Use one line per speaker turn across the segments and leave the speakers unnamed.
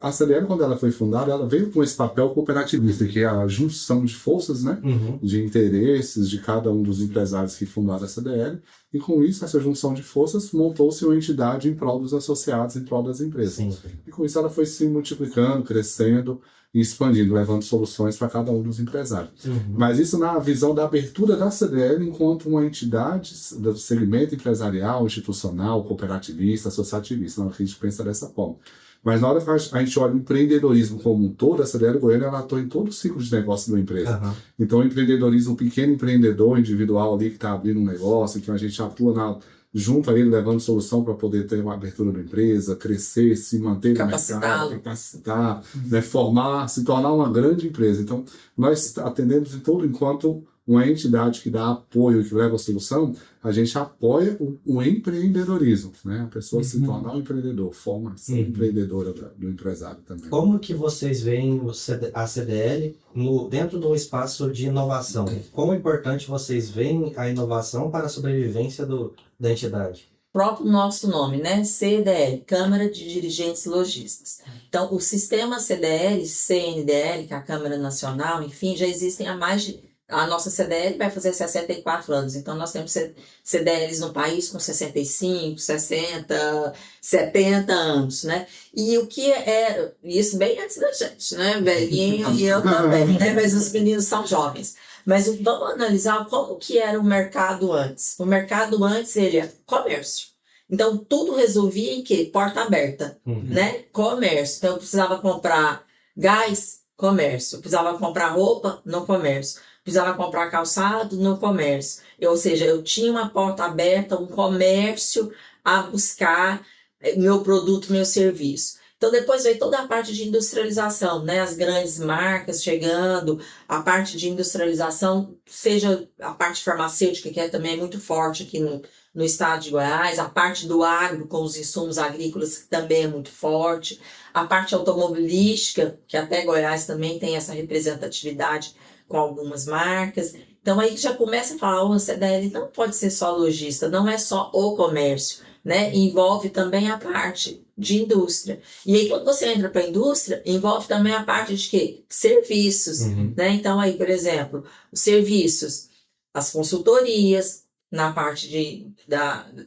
A CDL, quando ela foi fundada, ela veio com esse papel cooperativista, que é a junção de forças, né, de interesses de cada um dos empresários que fundaram a CDL, e com isso, essa junção de forças, montou-se uma entidade em prol dos associados, em prol das empresas.
Sim.
E com isso ela foi se multiplicando, crescendo e expandindo, levando soluções para cada um dos empresários. Mas isso na visão da abertura da CDL enquanto uma entidade do segmento empresarial, institucional, cooperativista, associativista. Não, a gente pensa dessa forma. Mas na hora que a gente olha o empreendedorismo como um todo, a CDL Goiânia ela atua em todo o ciclo de negócio de uma empresa. Então o empreendedorismo, o pequeno empreendedor individual ali que está abrindo um negócio, então a gente atua junto a ele, levando solução para poder ter uma abertura da empresa, crescer, se manter no mercado, capacitar, né, formar, se tornar uma grande empresa. Então nós atendemos em todo enquanto uma entidade que dá apoio, que leva a solução, a gente apoia o empreendedorismo, né? A pessoa se tornar um empreendedor, forma-se empreendedora do empresário também.
Como que vocês veem a CDL dentro do espaço de inovação? Como é importante vocês veem a inovação para a sobrevivência da entidade?
Próprio nosso nome, né? CDL, Câmara de Dirigentes Lojistas. Então, o sistema CDL, CNDL, que é a Câmara Nacional, enfim, já existem há mais de... A nossa CDL vai fazer 64 anos, então nós temos CDLs no país com 65, 60, 70 anos, né? E o que é isso bem antes da gente, né? Velhinho e eu também, né? Mas os meninos são jovens. Mas vamos analisar como que era o mercado antes. O mercado antes, ele é comércio. Então, tudo resolvia em quê? Porta aberta, né? Comércio. Então, eu precisava comprar gás, comércio. Eu precisava comprar roupa, no comércio. Precisava comprar calçado no comércio. Ou seja, eu tinha uma porta aberta, um comércio a buscar meu produto, meu serviço. Então, depois veio toda a parte de industrialização, né? As grandes marcas chegando, a parte de industrialização, seja a parte farmacêutica, que também é muito forte aqui no estado de Goiás, a parte do agro, com os insumos agrícolas, que também é muito forte, a parte automobilística, que até Goiás também tem essa representatividade com algumas marcas. Então aí já começa a falar, o CDL não pode ser só lojista, não é só o comércio, né? Envolve também a parte de indústria. E aí quando você entra para a indústria, envolve também a parte de quê? Serviços, né? Então aí, por exemplo, os serviços, as consultorias, na parte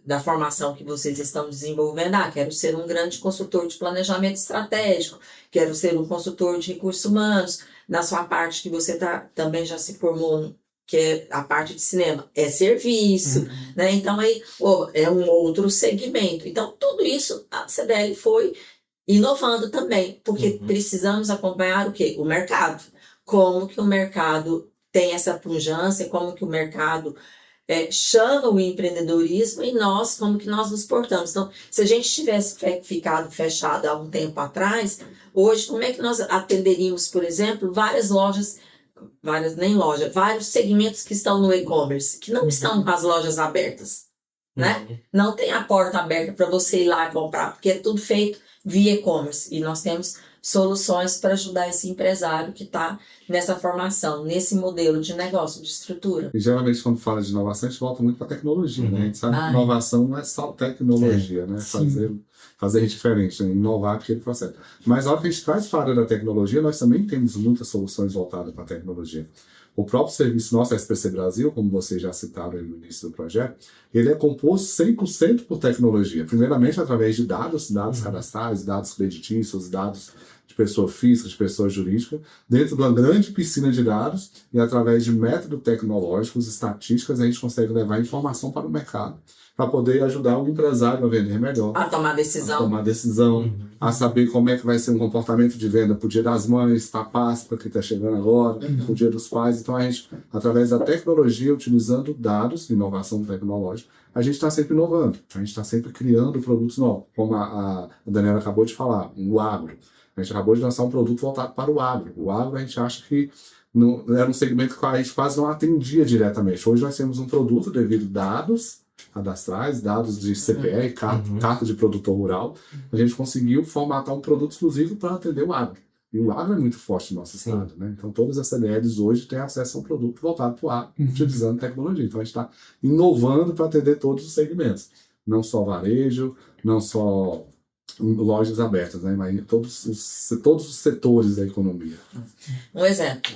da formação que vocês estão desenvolvendo. Quero ser um grande consultor de planejamento estratégico, quero ser um consultor de recursos humanos. Na sua parte que você também já se formou, que é a parte de cinema, é serviço, né? Então aí é um outro segmento. Então tudo isso a CDL foi inovando também, porque precisamos acompanhar o quê? O mercado. Como que o mercado tem essa pujança, como que o mercado chama o empreendedorismo e nós, como que nós nos portamos. Então, se a gente tivesse ficado fechado há um tempo atrás, hoje, como é que nós atenderíamos, por exemplo, várias lojas, vários segmentos que estão no e-commerce, que não estão com as lojas abertas, né? Não tem a porta aberta para você ir lá e comprar, porque é tudo feito via e-commerce. E nós temos soluções para ajudar esse empresário que está nessa formação, nesse modelo de negócio, de estrutura.
E geralmente quando fala de inovação, a gente volta muito para a tecnologia, né? A gente sabe que inovação não é só tecnologia, né? Fazer diferente, né? Inovar aquele processo. Mas na hora que a gente traz para a área da tecnologia, nós também temos muitas soluções voltadas para a tecnologia. O próprio serviço nosso, SPC Brasil, como vocês já citaram no início do projeto, ele é composto 100% por tecnologia. Primeiramente, através de dados cadastrais, dados creditícios, dados de pessoa física, de pessoa jurídica, dentro de uma grande piscina de dados, e através de métodos tecnológicos, estatísticas, a gente consegue levar informação para o mercado, para poder ajudar o empresário a vender melhor.
A tomar decisão.
A saber como é que vai ser um comportamento de venda para o Dia das Mães, para a Páscoa, que está chegando agora, para o Dia dos Pais. Então, a gente, através da tecnologia, utilizando dados, inovação tecnológica, a gente está sempre inovando, a gente está sempre criando produtos novos. Como a Daniela acabou de falar, o agro. A gente acabou de lançar um produto voltado para o agro. O agro, a gente acha que era um segmento que a gente quase não atendia diretamente. Hoje nós temos um produto devido a dados cadastrais, dados de CPR, carta de produtor rural. A gente conseguiu formatar um produto exclusivo para atender o agro. E o agro é muito forte no nosso estado, né? Então todas as CDLs hoje têm acesso a um produto voltado para o agro, utilizando tecnologia. Então a gente está inovando para atender todos os segmentos. Não só varejo, não só lojas abertas, né? Mas todos os setores da economia.
Um exemplo,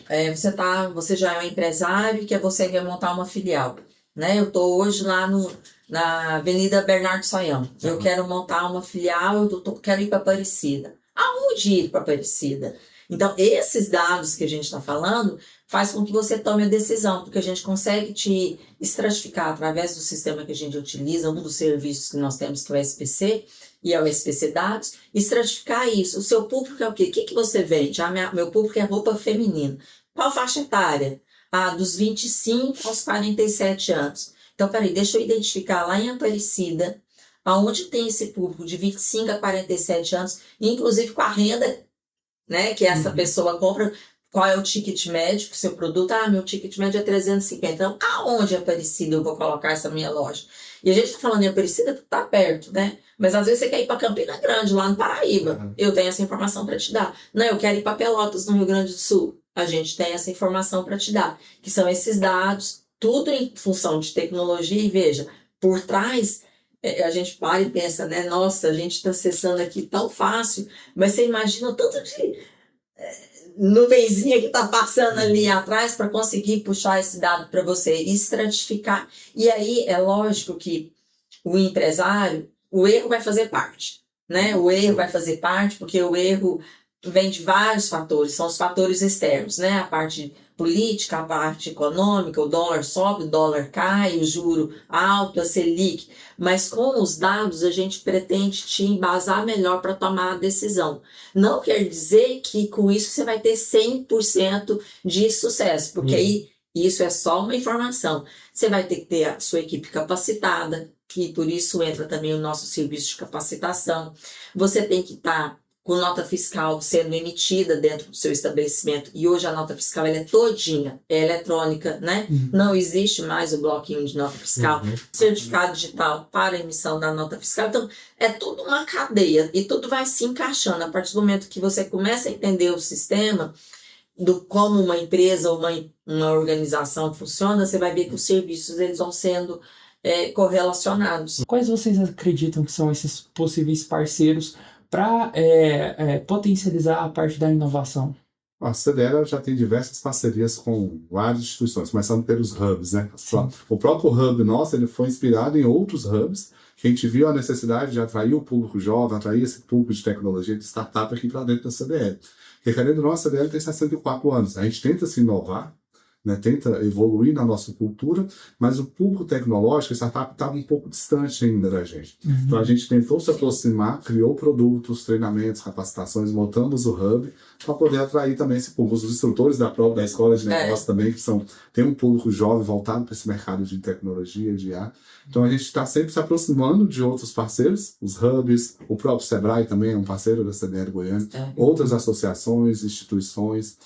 você já é um empresário que você quer montar uma filial, né? Eu estou hoje lá na Avenida Bernardo Sayão. Eu quero montar uma filial, quero ir para Aparecida. Aonde ir para Aparecida? Então, esses dados que a gente está falando faz com que você tome a decisão, porque a gente consegue te estratificar através do sistema que a gente utiliza, um dos serviços que nós temos, que é o SPC, e é o SPC Dados, estratificar isso. O seu público é o quê? O que você vende? Meu público é roupa feminina. Qual faixa etária? Dos 25 aos 47 anos. Então, peraí, deixa eu identificar lá em Aparecida, aonde tem esse público de 25 a 47 anos, inclusive com a renda, né, que essa pessoa compra. Qual é o ticket médio do seu produto? Meu ticket médio é 350. Então, aonde é Aparecida eu vou colocar essa minha loja? E a gente está falando em Aparecida porque está perto, né? Mas às vezes você quer ir para Campina Grande, lá no Paraíba. Eu tenho essa informação para te dar. Não, eu quero ir para Pelotas, no Rio Grande do Sul. A gente tem essa informação para te dar. Que são esses dados, tudo em função de tecnologia. E veja, por trás, a gente para e pensa, né? Nossa, a gente está acessando aqui tão fácil. Mas você imagina o tanto de nuvenzinha que está passando ali atrás para conseguir puxar esse dado para você e estratificar. E aí é lógico que o empresário, o erro vai fazer parte, né? O erro vai fazer parte porque o erro vem de vários fatores, são os fatores externos, né? A parte política, a parte econômica, o dólar sobe, o dólar cai, o juro alto, a Selic. Mas com os dados a gente pretende te embasar melhor para tomar a decisão. Não quer dizer que com isso você vai ter 100% de sucesso, porque aí isso é só uma informação. Você vai ter que ter a sua equipe capacitada, que por isso entra também o nosso serviço de capacitação. Você tem que estar com nota fiscal sendo emitida dentro do seu estabelecimento, e hoje a nota fiscal ela é todinha, é eletrônica, né? Não existe mais o bloquinho de nota fiscal, certificado digital para emissão da nota fiscal. Então, é tudo uma cadeia e tudo vai se encaixando. A partir do momento que você começa a entender o sistema, do como uma empresa ou uma organização funciona, você vai ver que os serviços eles vão sendo correlacionados.
Quais vocês acreditam que são esses possíveis parceiros para potencializar a parte da inovação?
A CDL já tem diversas parcerias com várias instituições, começando pelos hubs, né? O próprio hub nosso ele foi inspirado em outros hubs, que a gente viu a necessidade de atrair o público jovem, atrair esse público de tecnologia, de startup aqui para dentro da CDL. Porque, querendo ou não, a CDL tem 64 anos. A gente tenta se inovar, né, tenta evoluir na nossa cultura, mas o público tecnológico, a startup estava um pouco distante ainda da gente. Então a gente tentou se aproximar, criou produtos, treinamentos, capacitações, montamos o hub para poder atrair também esse público. Os instrutores da própria escola de negócio também, que tem um público jovem voltado para esse mercado de tecnologia, de IA. Então a gente está sempre se aproximando de outros parceiros, os hubs, o próprio Sebrae também é um parceiro da CDL Goiânia, outras associações, instituições,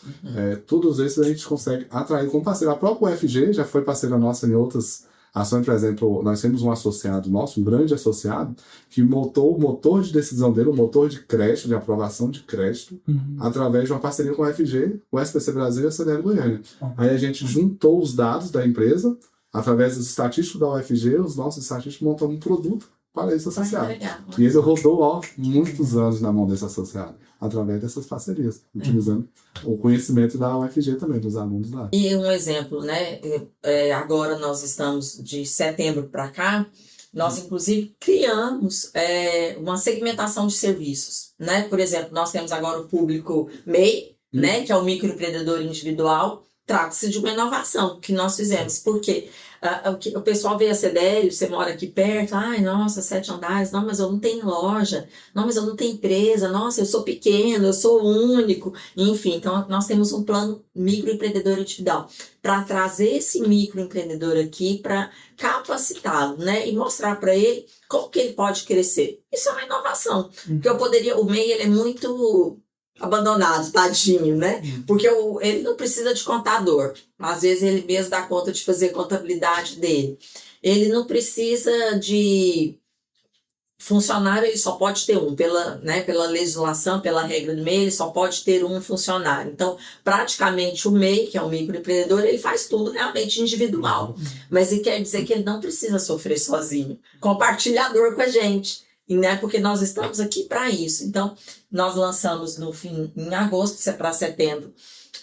todos esses a gente consegue atrair como parceiro. A própria UFG já foi parceira nossa em outras ações, por exemplo, nós temos um associado nosso, um grande associado, que montou o motor de decisão dele, o motor de crédito, de aprovação de crédito, através de uma parceria com a UFG, o SPC Brasil e a CDL Goiânia. Aí a gente juntou os dados da empresa, através dos estatísticos da UFG, os nossos estatísticos montam um produto para esse associado. E ele rodou muitos anos na mão desse associado, através dessas parcerias, utilizando o conhecimento da UFG também, dos alunos lá.
E um exemplo, né? Agora nós estamos de setembro para cá, nós inclusive criamos uma segmentação de serviços, né? Por exemplo, nós temos agora o público MEI, né? Que é o microempreendedor individual. Trata-se de uma inovação que nós fizemos, porque o pessoal vê a CDL, você mora aqui perto, ai, nossa, 7 andares, não, mas eu não tenho loja, não, mas eu não tenho empresa, nossa, eu sou pequeno, eu sou único, enfim, então nós temos um plano microempreendedor individual, para trazer esse microempreendedor aqui, para capacitá-lo, né, e mostrar para ele como que ele pode crescer. Isso é uma inovação, porque o MEI, ele é muito abandonado, tadinho, né? Porque ele não precisa de contador. Às vezes ele mesmo dá conta de fazer a contabilidade dele. Ele não precisa de funcionário, ele só pode ter um. Pela legislação, pela regra do MEI, ele só pode ter um funcionário. Então, praticamente o MEI, que é um microempreendedor, ele faz tudo realmente individual. Mas ele quer dizer que ele não precisa sofrer sozinho. Compartilhador com a gente. né? Porque nós estamos aqui para isso. Então, nós lançamos em agosto para setembro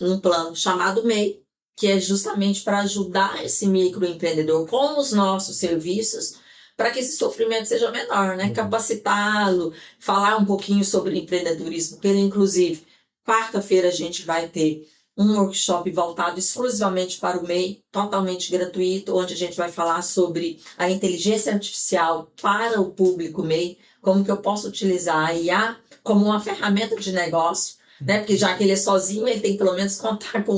um plano chamado MEI, que é justamente para ajudar esse microempreendedor com os nossos serviços, para que esse sofrimento seja menor, né? Capacitá-lo, falar um pouquinho sobre empreendedorismo. Inclusive, quarta-feira a gente vai ter um workshop voltado exclusivamente para o MEI, totalmente gratuito, onde a gente vai falar sobre a inteligência artificial para o público MEI, como que eu posso utilizar a IA como uma ferramenta de negócio, né? Porque já que ele é sozinho, ele tem que pelo menos contar com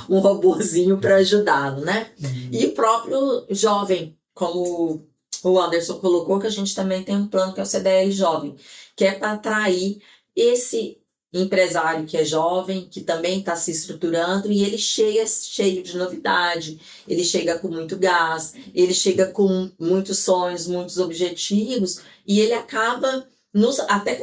um robozinho para ajudá-lo, né? E o próprio jovem, como o Anderson colocou, que a gente também tem um plano que é o CDL Jovem, que é para atrair esse empresário que é jovem, que também está se estruturando, e ele chega cheio de novidade, ele chega com muito gás, ele chega com muitos sonhos, muitos objetivos, e ele acaba até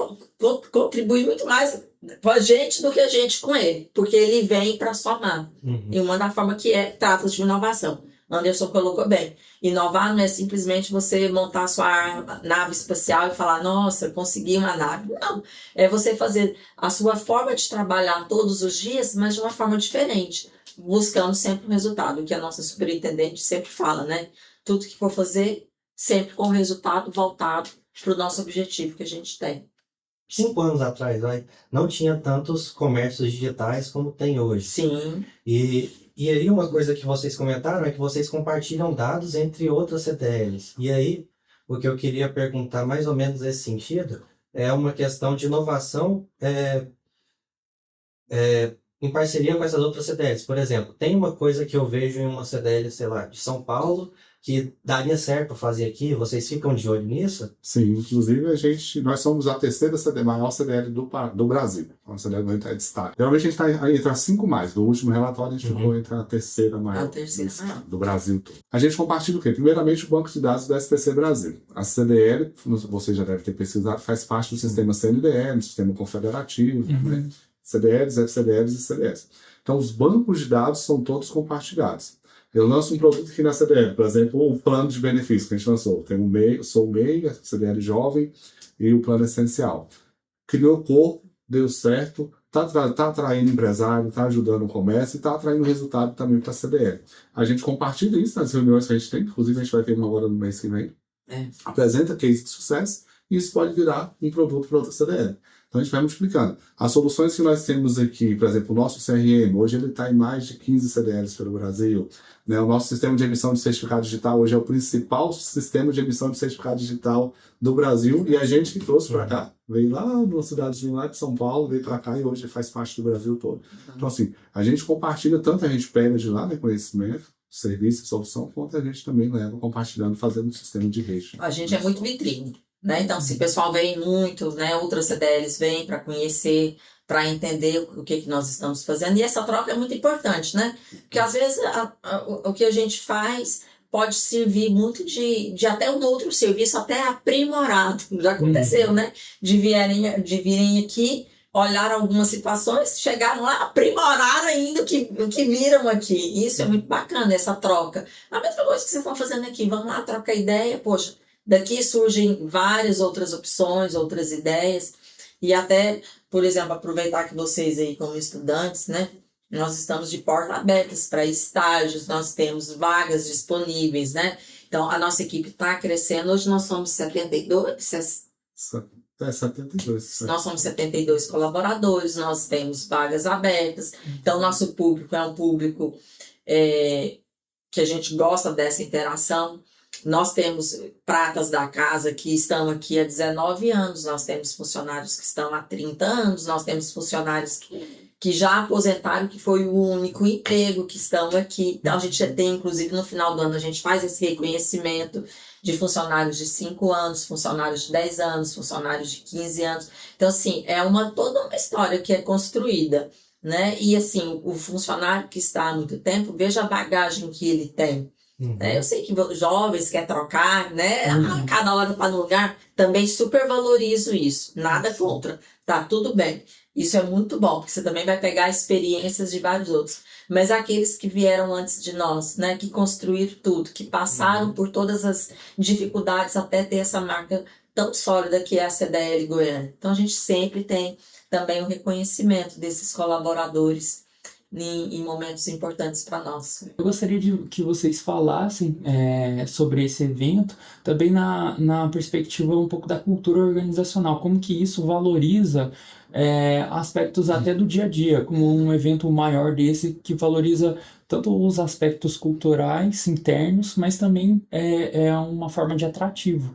contribuir muito mais com a gente do que a gente com ele, porque ele vem para somar. E uma da forma que trata de inovação. Anderson colocou bem. Inovar não é simplesmente você montar a sua nave espacial e falar, nossa, eu consegui uma nave. Não. É você fazer a sua forma de trabalhar todos os dias, mas de uma forma diferente, buscando sempre um resultado, o que a nossa superintendente sempre fala, né? Tudo que for fazer, sempre com o resultado voltado para o nosso objetivo que a gente tem.
5 anos atrás, não tinha tantos comércios digitais como tem hoje.
Sim.
E aí uma coisa que vocês comentaram é que vocês compartilham dados entre outras CDLs. E aí, o que eu queria perguntar mais ou menos nesse sentido é uma questão de inovação em parceria com essas outras CDLs. Por exemplo, tem uma coisa que eu vejo em uma CDL, sei lá, de São Paulo, que daria certo fazer aqui, vocês ficam de olho nisso?
Sim, inclusive nós somos a terceira maior CDL do Brasil. A CDL não entra em destaque. Geralmente a gente está entre as 5 mais. No último relatório a gente ficou entre a terceira maior, do Brasil todo. A gente compartilha o quê? Primeiramente o banco de dados do SPC Brasil. A CDL, você já deve ter pesquisado, faz parte do sistema CNDL, do sistema confederativo, né? CDLs, FCDLs e CDS. Então os bancos de dados são todos compartilhados. Eu lanço um produto aqui na CDL, por exemplo, o plano de benefícios que a gente lançou. Tem o MEI, sou o MEI, a CDL Jovem e o plano essencial. Criou o corpo, deu certo, está atraindo empresário, está ajudando o comércio e está atraindo resultado também para a CDL. A gente compartilha isso nas reuniões que a gente tem, inclusive a gente vai ter uma agora no mês que vem. Apresenta case de sucesso e isso pode virar um produto para outra CDL. Então a gente vai multiplicando. As soluções que nós temos aqui, por exemplo, o nosso CRM, hoje ele está em mais de 15 CDLs pelo Brasil. Né? O nosso sistema de emissão de certificado digital hoje é o principal sistema de emissão de certificado digital do Brasil e a gente que trouxe para cá. Veio lá numa cidadezinha lá de São Paulo, veio para cá e hoje faz parte do Brasil todo. Então assim, a gente compartilha, tanto a gente pega de lá, né, conhecimento, serviço, solução, quanto a gente também leva compartilhando, fazendo um sistema de rede.
A gente é muito vitrine. Né? Então, se o pessoal vem muito, né, outras CDLs vêm para conhecer, para entender o que nós estamos fazendo. E essa troca é muito importante, né? Porque às vezes o que a gente faz pode servir muito de até um outro serviço, até aprimorado. Já aconteceu, né? De virem aqui, olhar algumas situações, chegaram lá, aprimoraram ainda o que viram aqui. E isso é muito bacana, essa troca. A mesma coisa que vocês estão fazendo aqui, vamos lá, troca ideia, poxa. Daqui surgem várias outras opções, outras ideias, e até, por exemplo, aproveitar que vocês aí como estudantes, né, nós estamos de portas abertas para estágios, nós temos vagas disponíveis, né, então a nossa equipe está crescendo, hoje nós somos 72,
72.
Nós somos 72 colaboradores, nós temos vagas abertas, então nosso público é um público que a gente gosta dessa interação. Nós temos pratas da casa que estão aqui há 19 anos, nós temos funcionários que estão há 30 anos, nós temos funcionários que já aposentaram, que foi o único emprego que estão aqui. Então, a gente já tem, inclusive, no final do ano, a gente faz esse reconhecimento de funcionários de 5 anos, funcionários de 10 anos, funcionários de 15 anos. Então, assim, é toda uma história que é construída, né? E, assim, o funcionário que está há muito tempo, veja a bagagem que ele tem. Eu sei que jovens querem trocar, né? Cada hora para no lugar, também super valorizo isso. Nada contra, tá tudo bem. Isso é muito bom, porque você também vai pegar experiências de vários outros. Mas aqueles que vieram antes de nós, né? Que construíram tudo, que passaram por todas as dificuldades até ter essa marca tão sólida que é a CDL Goiânia. Então, a gente sempre tem também o reconhecimento desses colaboradores em momentos importantes para nós.
Eu gostaria de que vocês falassem sobre esse evento, também na perspectiva um pouco da cultura organizacional, como que isso valoriza aspectos até do dia a dia, como um evento maior desse que valoriza tanto os aspectos culturais internos, mas também é uma forma de atrativo.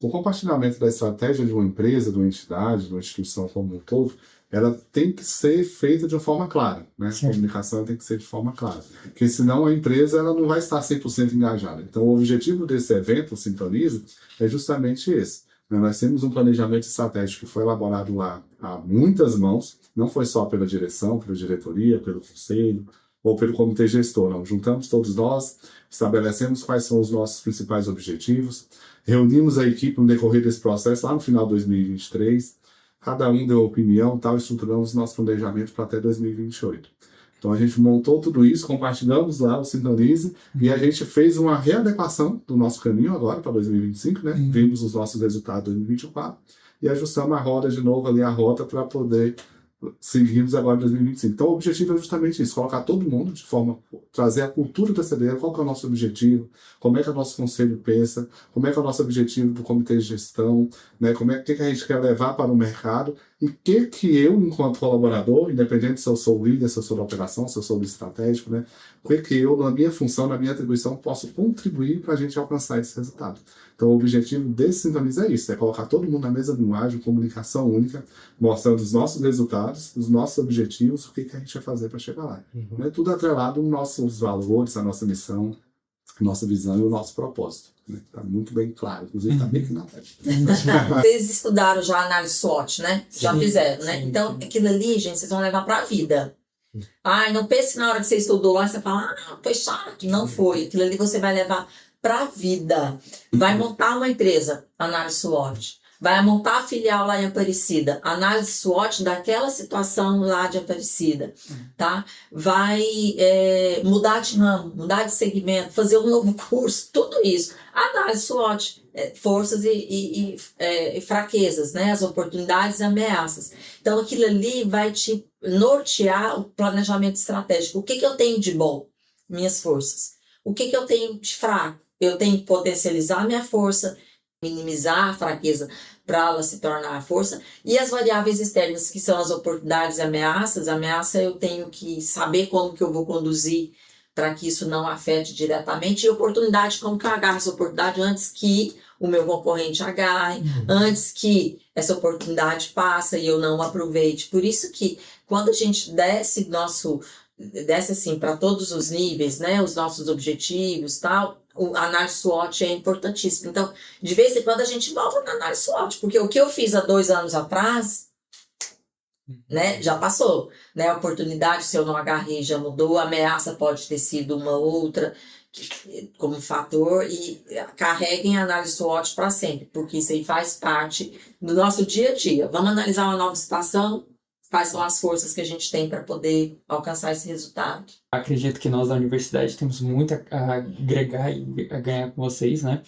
O compartilhamento da estratégia de uma empresa, de uma entidade, de uma instituição como um todo, ela tem que ser feita de uma forma clara, né? A comunicação tem que ser de forma clara, porque senão a empresa ela não vai estar 100% engajada. Então, o objetivo desse evento, o Sintoniza, é justamente esse. Nós temos um planejamento estratégico que foi elaborado lá a muitas mãos, não foi só pela direção, pela diretoria, pelo conselho ou pelo comitê gestor, não. Juntamos todos nós, estabelecemos quais são os nossos principais objetivos, reunimos a equipe no decorrer desse processo lá no final de 2023, cada um deu opinião, tal, estruturamos nosso planejamento para até 2028. Então a gente montou tudo isso, compartilhamos lá o Sintonize e a gente fez uma readequação do nosso caminho agora para 2025, né? Vimos os nossos resultados em 2024 e ajustamos a roda de novo ali, a rota para poder seguirmos agora em 2025. Então o objetivo é justamente isso, colocar todo mundo de forma, trazer a cultura da CDL, qual que é o nosso objetivo, como é que o nosso conselho pensa, como é que é o nosso objetivo do comitê de gestão, né? Como é que a gente quer levar para o mercado e o que eu, enquanto colaborador, independente se eu sou líder, se eu sou da operação, se eu sou do estratégico, né? O que eu, na minha função, na minha atribuição, posso contribuir para a gente alcançar esse resultado. Então, o objetivo desse Sintoniza é isso, é colocar todo mundo na mesma linguagem, comunicação única, mostrando os nossos resultados, os nossos objetivos, o que a gente vai fazer para chegar lá. Né? Tudo atrelado aos nossos valores, à nossa missão, a nossa visão e o nosso propósito. Está muito bem claro, inclusive está bem aqui na tela.
Vocês estudaram já a análise SWOT, né? Já
Sim,
fizeram, né?
sim.
Então, aquilo ali, gente, vocês vão levar para a vida. Ai, não pense que na hora que você estudou lá, você fala, foi chato. Não foi. Aquilo ali você vai levar para a vida. Vai montar uma empresa, análise SWOT. Vai montar a filial lá em Aparecida, análise SWOT daquela situação lá de Aparecida, tá? Vai mudar de ramo, mudar de segmento, fazer um novo curso, tudo isso. Análise SWOT, forças e fraquezas, né? As oportunidades e ameaças. Então, aquilo ali vai te nortear o planejamento estratégico. O que eu tenho de bom? Minhas forças. O que eu tenho de fraco? Eu tenho que potencializar a minha força, minimizar a fraqueza para ela se tornar a força, e as variáveis externas, que são as oportunidades e ameaças. Ameaça eu tenho que saber como que eu vou conduzir para que isso não afete diretamente, e oportunidade, como que eu agarro essa oportunidade antes que o meu concorrente agarre, antes que essa oportunidade passe e eu não aproveite. Por isso que quando a gente desce assim para todos os níveis, né, os nossos objetivos, tal, a análise SWOT é importantíssima. Então, de vez em quando a gente volta na análise SWOT, porque o que eu fiz há 2 anos atrás, né, já passou, né? A oportunidade, se eu não agarrei, já mudou. A ameaça pode ter sido uma outra como fator, e carreguem a análise SWOT para sempre, porque isso aí faz parte do nosso dia a dia. Vamos analisar uma nova situação, quais são as forças que a gente tem para poder alcançar esse resultado.
Acredito que nós da universidade temos muito a agregar e a ganhar com vocês, né?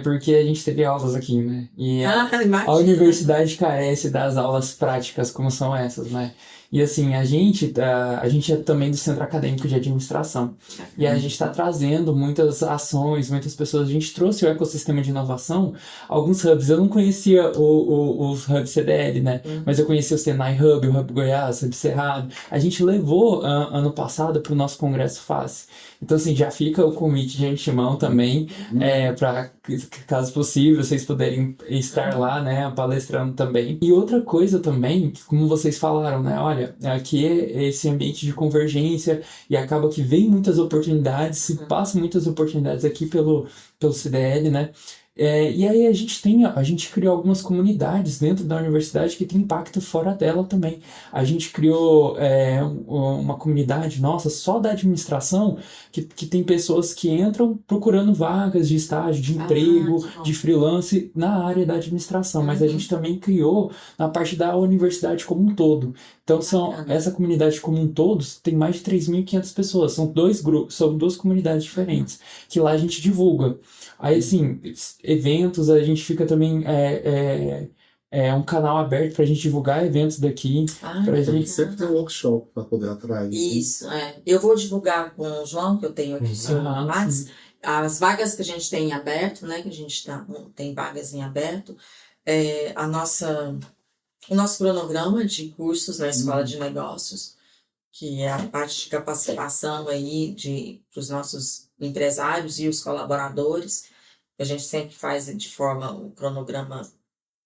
Porque a gente teve aulas aqui, né? E a universidade carece das aulas práticas como são essas, né? E assim, a gente é também do Centro Acadêmico de Administração. E a gente está trazendo muitas ações, muitas pessoas. A gente trouxe o ecossistema de inovação, alguns hubs. Eu não conhecia os hubs CDL, né? Mas eu conhecia o Senai Hub, o Hub Goiás, o Hub Cerrado. A gente levou ano passado para o nosso Congresso FACE. Então, assim, já fica o convite de antemão também, para, caso possível, vocês puderem estar lá, né, palestrando também. E outra coisa também, como vocês falaram, né, olha, aqui é esse ambiente de convergência e acaba que vem muitas oportunidades, se passam muitas oportunidades aqui pelo CDL, né? E aí a gente criou algumas comunidades dentro da universidade que tem impacto fora dela também. A gente criou uma comunidade nossa só da administração, que tem pessoas que entram procurando vagas de estágio, de emprego, de freelance na área da administração, mas a gente também criou na parte da universidade como um todo. Então essa comunidade como um todo tem mais de 3.500 pessoas, são 2 grupos, são 2 comunidades diferentes, que lá a gente divulga. Aí, assim, eventos, a gente fica também um canal aberto para a gente divulgar eventos daqui. Pra
A
gente...
gente sempre tem um workshop para poder atrair.
Isso, Eu vou divulgar com o João, que eu tenho aqui o seu Max, as vagas que a gente tem em aberto, né? Que a gente tem vagas em aberto. O nosso cronograma de cursos na Escola de Negócios, que é a parte de capacitação aí para os nossos empresários e os colaboradores. A gente sempre faz de forma o cronograma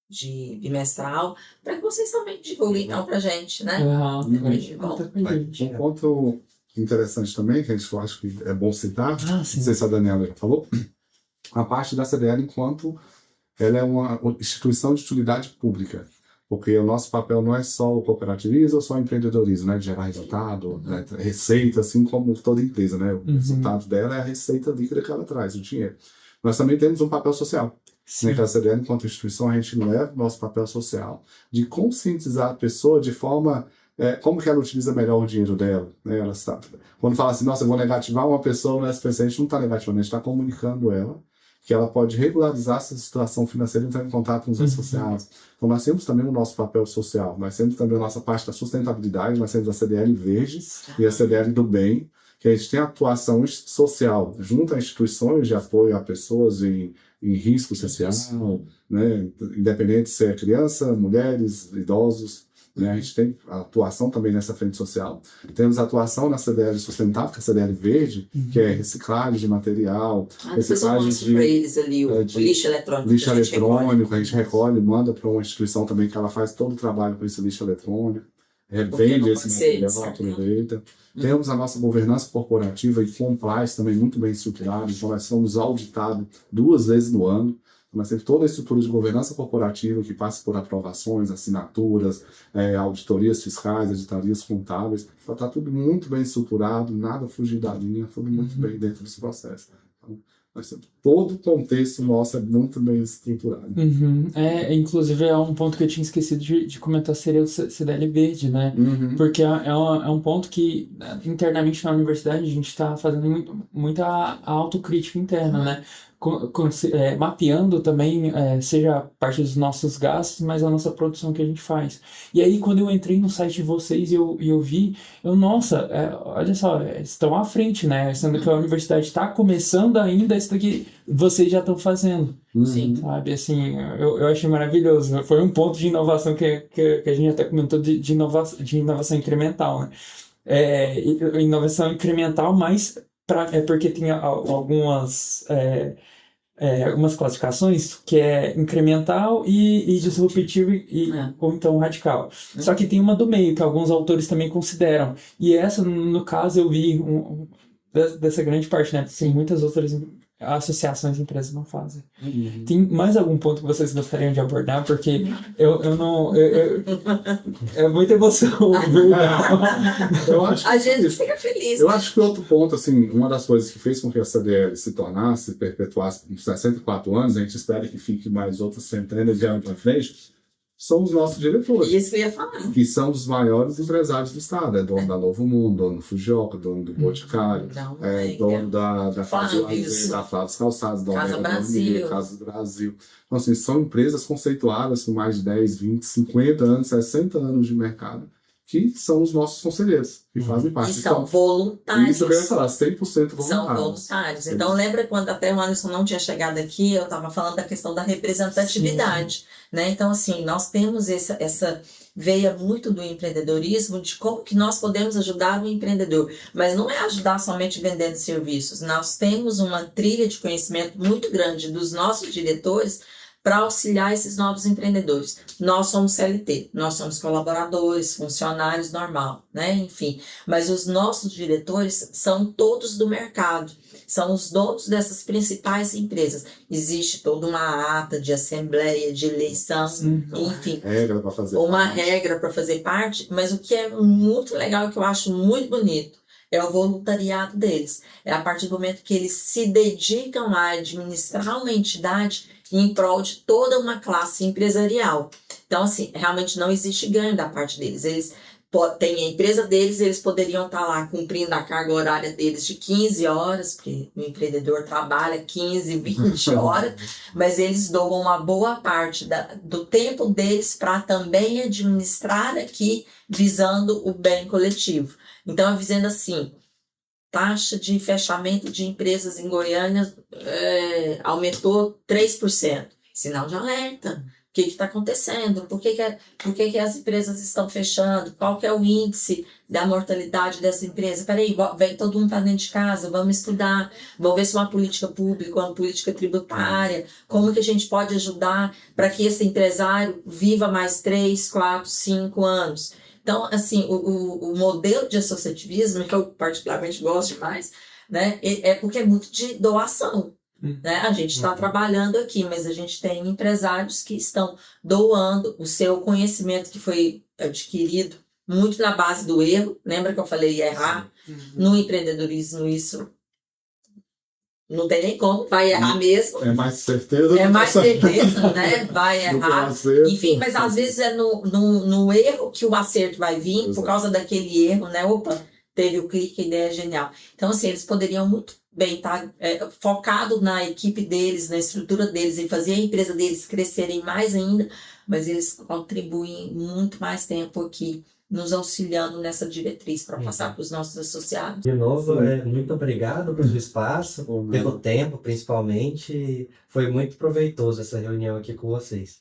de bimestral, para que vocês também divulguem então para a gente, né?
Um ponto interessante também, que a gente acha que é bom citar, não sei se a Daniela já falou, a parte da CDL enquanto ela é uma instituição de utilidade pública. Porque o nosso papel não é só o cooperativismo ou só o empreendedorismo, né? De gerar resultado, né? Receita, assim como toda empresa, né? O resultado dela é a receita líquida que ela traz, o dinheiro. Nós também temos um papel social. Né? Que a CDL, enquanto instituição, a gente leva o nosso papel social de conscientizar a pessoa de forma... como que ela utiliza melhor o dinheiro dela, né? Ela sabe. Quando fala assim, nossa, eu vou negativar uma pessoa no SPC, a gente não está negativando, a gente está comunicando ela que ela pode regularizar essa situação financeira e entrar em contato com os associados. Então, nós temos também o nosso papel social, nós temos também a nossa parte da sustentabilidade, nós temos a CDL Verde e a CDL do Bem, que a gente tem atuação social junto a instituições de apoio a pessoas em risco social, né? Independente se é criança, mulheres, idosos. Né? A gente tem atuação também nessa frente social. Temos atuação na CDL sustentável, que é a CDL Verde, que é reciclagem de material, reciclagem de
eles ali, o lixo eletrônico.
Lixo eletrônico, a gente recolhe, manda para uma instituição também que ela faz todo o trabalho com esse lixo eletrônico, vende esse material, aproveita. Temos a nossa governança corporativa e compliance também muito bem estruturada, então nós somos auditados 2 vezes no ano. Nós temos toda a estrutura de governança corporativa que passa por aprovações, assinaturas, auditorias fiscais, auditarias contábeis. Então está tudo muito bem estruturado, nada fugir da linha, tudo muito bem dentro desse processo. Então, todo o contexto nosso é muito bem estruturado.
Inclusive é um ponto que eu tinha esquecido de comentar, seria o CDL Verde, né? Porque é um ponto que internamente na universidade a gente está fazendo muita autocrítica interna, né? Mapeando também, seja a parte dos nossos gastos, mas a nossa produção que a gente faz. E aí, quando eu entrei no site de vocês e eu vi, nossa, olha só, estão à frente, né? Sendo que a universidade está começando ainda, isso daqui vocês já estão fazendo.
Sim.
Sabe, assim, eu achei maravilhoso. Foi um ponto de inovação que a gente até comentou de inovação incremental, né? Inovação incremental, mas porque tem algumas classificações que é incremental e disruptivo ou então radical. Só que tem uma do meio, que alguns autores também consideram. E essa, no caso, eu vi dessa grande parte, né? Tem muitas outras associações e empresas não fazem. Tem mais algum ponto que vocês gostariam de abordar? Porque eu não... é muita emoção.
Eu acho
a gente fica feliz.
Eu acho que outro ponto, assim, uma das coisas que fez com que a CDL se perpetuasse por 64 anos, a gente espera que fique mais outras centenas de anos para frente, são os nossos diretores.
Isso que eu ia falar.
Que são os maiores empresários do estado. É dono da Novo Mundo, dono do Fujioka, dono do Boticário, dono da Flávio Calçados, dono da Casa Brasil. Então, assim, são empresas conceituadas com mais de 10, 20, 50 anos, 60 anos de mercado, que são os nossos conselheiros, que fazem parte.
E são voluntários.
Isso eu queria falar, 100% voluntários.
São voluntários. Então, lembra quando até o Anderson não tinha chegado aqui, eu estava falando da questão da representatividade, né? Então, assim, nós temos essa veia muito do empreendedorismo, de como que nós podemos ajudar o empreendedor. Mas não é ajudar somente vendendo serviços. Nós temos uma trilha de conhecimento muito grande dos nossos diretores para auxiliar esses novos empreendedores. Nós somos CLT, nós somos colaboradores, funcionários normal, né? Enfim, mas os nossos diretores são todos do mercado, são os donos dessas principais empresas. Existe toda uma ata de assembleia, de eleição, enfim, uma regra para fazer parte, mas o que é muito legal, que eu acho muito bonito, é o voluntariado deles. É a partir do momento que eles se dedicam a administrar uma entidade em prol de toda uma classe empresarial. Então, assim, realmente não existe ganho da parte deles. Eles tem a empresa deles, eles poderiam estar lá cumprindo a carga horária deles de 15 horas, porque o empreendedor trabalha 15, 20 horas, mas eles doam uma boa parte do tempo deles para também administrar aqui, visando o bem coletivo. Então, avisando assim, taxa de fechamento de empresas em Goiânia aumentou 3%. Sinal de alerta. O que está acontecendo? Por que as empresas estão fechando? Qual que é o índice da mortalidade dessa empresa? Peraí, vem todo mundo para dentro de casa, vamos estudar, vamos ver se uma política pública, uma política tributária, como que a gente pode ajudar para que esse empresário viva mais 3, 4, 5 anos. Então, assim, o modelo de associativismo, que eu particularmente gosto demais, né, é porque é muito de doação. Né? A gente está trabalhando aqui, mas a gente tem empresários que estão doando o seu conhecimento que foi adquirido muito na base do erro. Lembra que eu falei errar? No empreendedorismo isso não tem nem como, vai errar mesmo.
É mais certeza.
É mais certeza, né? Vai errar. Enfim, mas às vezes é no erro que o acerto vai vir. Exato. Por causa daquele erro, né? Opa, teve o clique, a ideia é genial. Então, assim, eles poderiam muito bem estar focado na equipe deles, na estrutura deles, em fazer a empresa deles crescerem mais ainda, mas eles contribuem muito mais tempo aqui, nos auxiliando nessa diretriz para passar para os nossos associados.
De novo, muito obrigado pelo espaço, pelo tempo, principalmente. Foi muito proveitoso essa reunião aqui com vocês.